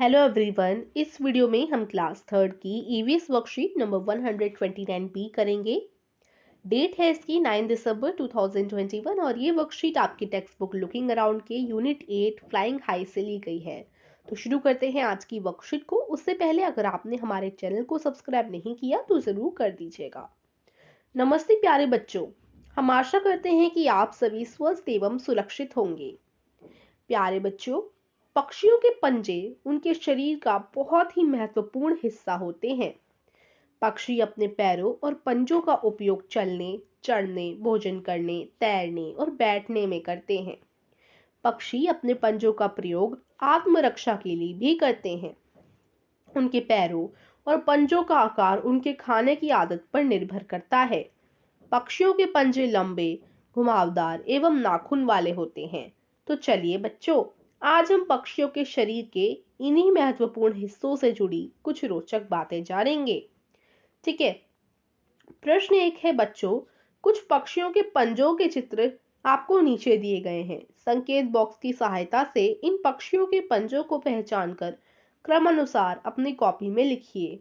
Hello everyone, इस video में हम क्लास थर्ड की ईवीएस वर्कशीट नंबर 129 बी करेंगे। डेट है इसकी 9 दिसंबर 2021 और ये वर्कशीट आपकी टेक्स्ट बुक लुकिंग अराउंड के यूनिट 8 फ्लाइंग हाई से ली गई है। तो शुरू करते हैं आज की वर्कशीट को। उससे पहले अगर आपने हमारे चैनल को सब्सक्राइब नहीं किया तो ज़रूर कर दीजिएगा। नमस्ते प्यारे बच्चों, हम आशा करते हैं कि आप सभी स्वस्थ एवं सुरक्षित होंगे। प्यारे बच्चों, पक्षियों के पंजे उनके शरीर का बहुत ही महत्वपूर्ण हिस्सा होते हैं। पक्षी अपने पैरों और पंजों का उपयोग चलने, चढ़ने, भोजन करने, तैरने और बैठने में करते हैं। पक्षी अपने पंजों का प्रयोग आत्मरक्षा के लिए भी करते हैं। उनके पैरों और पंजों का आकार उनके खाने की आदत पर निर्भर करता है। पक्षियों के पंजे लंबे, घुमावदार एवं नाखून वाले होते हैं। तो चलिए बच्चों, आज हम पक्षियों के शरीर के इन्हीं महत्वपूर्ण हिस्सों से जुड़ी कुछ रोचक बातें जानेंगे। ठीक है। प्रश्न एक है बच्चों, कुछ पक्षियों के पंजों के चित्र आपको नीचे दिए गए हैं। संकेत बॉक्स की सहायता से इन पक्षियों के पंजों को पहचानकर क्रमानुसार अपनी कॉपी में लिखिए।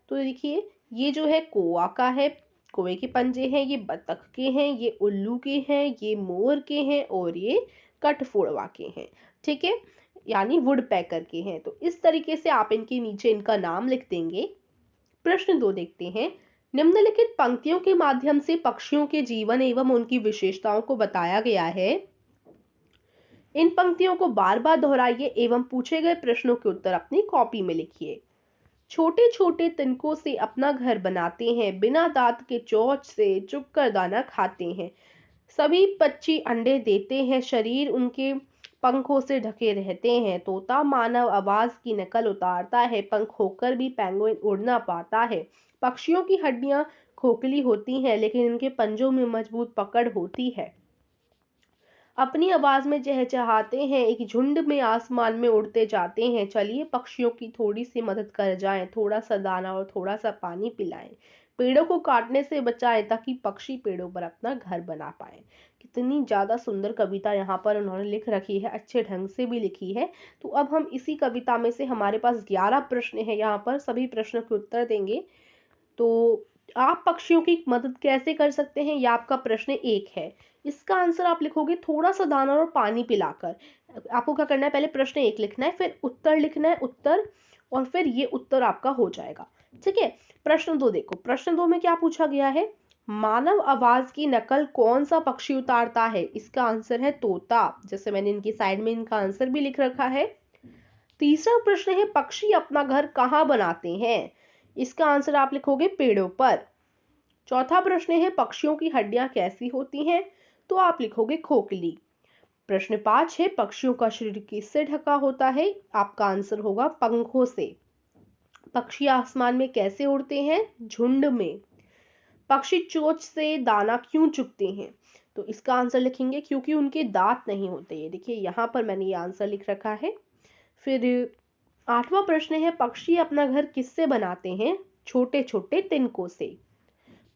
तो देखिए, ये जो है कौवा का है, कौवे के पंजे हैं, ये बतख के हैं, ये उल्लू के हैं, ये मोर के हैं और ये कठफोड़वा के हैं। ठीक है, यानी वुड पैकर के हैं। तो इस तरीके से आप इनके नीचे इनका नाम लिख देंगे। प्रश्न 2 देखते हैं। निम्नलिखित पंक्तियों के माध्यम से पक्षियों के जीवन एवं उनकी विशेषताओं को बताया गया है। इन पंक्तियों को बार बार दोहराइए एवं पूछे गए प्रश्नों के उत्तर अपनी कॉपी में लिखिए। छोटे छोटे तिनकों से अपना घर बनाते हैं, बिना दांत के चोंच से चुगकर दाना खाते हैं। सभी पक्षी अंडे देते हैं, शरीर उनके पंखों से ढके रहते हैं। तोता मानव आवाज की नकल उतारता है, पंख होकर भी पेंगुइन उड़ ना पाता है। पक्षियों की हड्डियां खोखली होती हैं, लेकिन इनके पंजों में मजबूत पकड़ होती है। अपनी आवाज में चहचहाते हैं, एक झुंड में आसमान में उड़ते जाते हैं। चलिए पक्षियों की थोड़ी सी मदद कर जाएं, थोड़ा सा दाना और थोड़ा सा पानी पिलाएं। पेड़ों को काटने से बचाएं ताकि पक्षी पेड़ों पर अपना घर बना पाए। कितनी ज्यादा सुंदर कविता यहाँ पर उन्होंने लिख रखी है, अच्छे ढंग से भी लिखी है। तो अब हम इसी कविता में से हमारे पास 11 प्रश्न है, यहाँ पर सभी प्रश्नों के उत्तर देंगे। तो आप पक्षियों की मदद कैसे कर सकते हैं, यह आपका प्रश्न एक है। इसका आंसर आप लिखोगे थोड़ा सा दाना और पानी पिलाकर। आपको क्या करना है, पहले प्रश्न एक लिखना है, फिर उत्तर लिखना है, उत्तर, और फिर ये उत्तर आपका हो जाएगा। ठीक है। प्रश्न 2 देखो, प्रश्न 2 में क्या पूछा गया है। मानव आवाज की नकल कौन सा पक्षी उतारता है। इसका आंसर है तोता, जैसे मैंने इनकी साइड में इनका आंसर भी लिख रखा है। तीसरा प्रश्न है, पक्षी अपना घर कहाँ बनाते हैं। इसका आंसर आप लिखोगे पेड़ों पर। चौथा प्रश्न है, पक्षियों की हड्डियां कैसी होती हैं। तो आप लिखोगे खोखली। प्रश्न 5 है, पक्षियों का शरीर किससे ढका होता है। आपका आंसर होगा पंखों से। पक्षी आसमान में कैसे उड़ते हैं, झुंड में। पक्षी चोंच से दाना क्यों चुगते हैं। तो इसका आंसर लिखेंगे क्योंकि उनके दांत नहीं होते। ये देखिए यहाँ पर मैंने ये आंसर लिख रखा है। फिर 8वां प्रश्न है, पक्षी अपना घर किससे बनाते हैं। छोटे छोटे तिनकों से।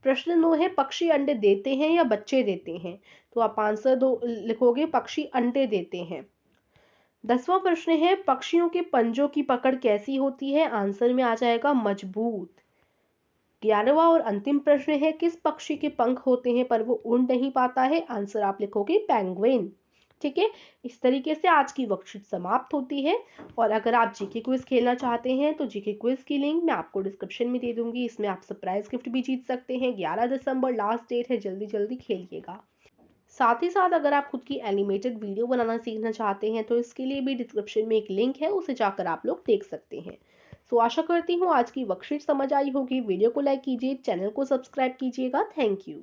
प्रश्न 9 है, पक्षी अंडे देते हैं या बच्चे देते हैं। तो आप आंसर दो लिखोगे पक्षी अंडे देते हैं। 10वां प्रश्न है, पक्षियों के पंजों की पकड़ कैसी होती है। आंसर में आ जाएगा मजबूत। 11वां और अंतिम प्रश्न है, किस पक्षी के पंख होते हैं पर वो उड़ नहीं पाता है। आंसर आप लिखोगे पेंगुइन। ठीक है। इस तरीके से आज की वर्कशीट समाप्त होती है। और अगर आप जीके क्विज खेलना चाहते हैं तो जीके क्विज की लिंक मैं आपको डिस्क्रिप्शन में दे दूंगी। इसमें आप सरप्राइज गिफ्ट भी जीत सकते हैं। 11 दिसंबर लास्ट डेट है, जल्दी जल्दी खेलिएगा। साथ ही साथ अगर आप खुद की एनिमेटेड वीडियो बनाना सीखना चाहते हैं तो इसके लिए भी डिस्क्रिप्शन में एक लिंक है, उसे जाकर आप लोग देख सकते हैं। सो आशा करती हूँ आज की वर्कशीट समझ आई होगी। वीडियो को लाइक कीजिए, चैनल को सब्सक्राइब कीजिएगा। Thank you.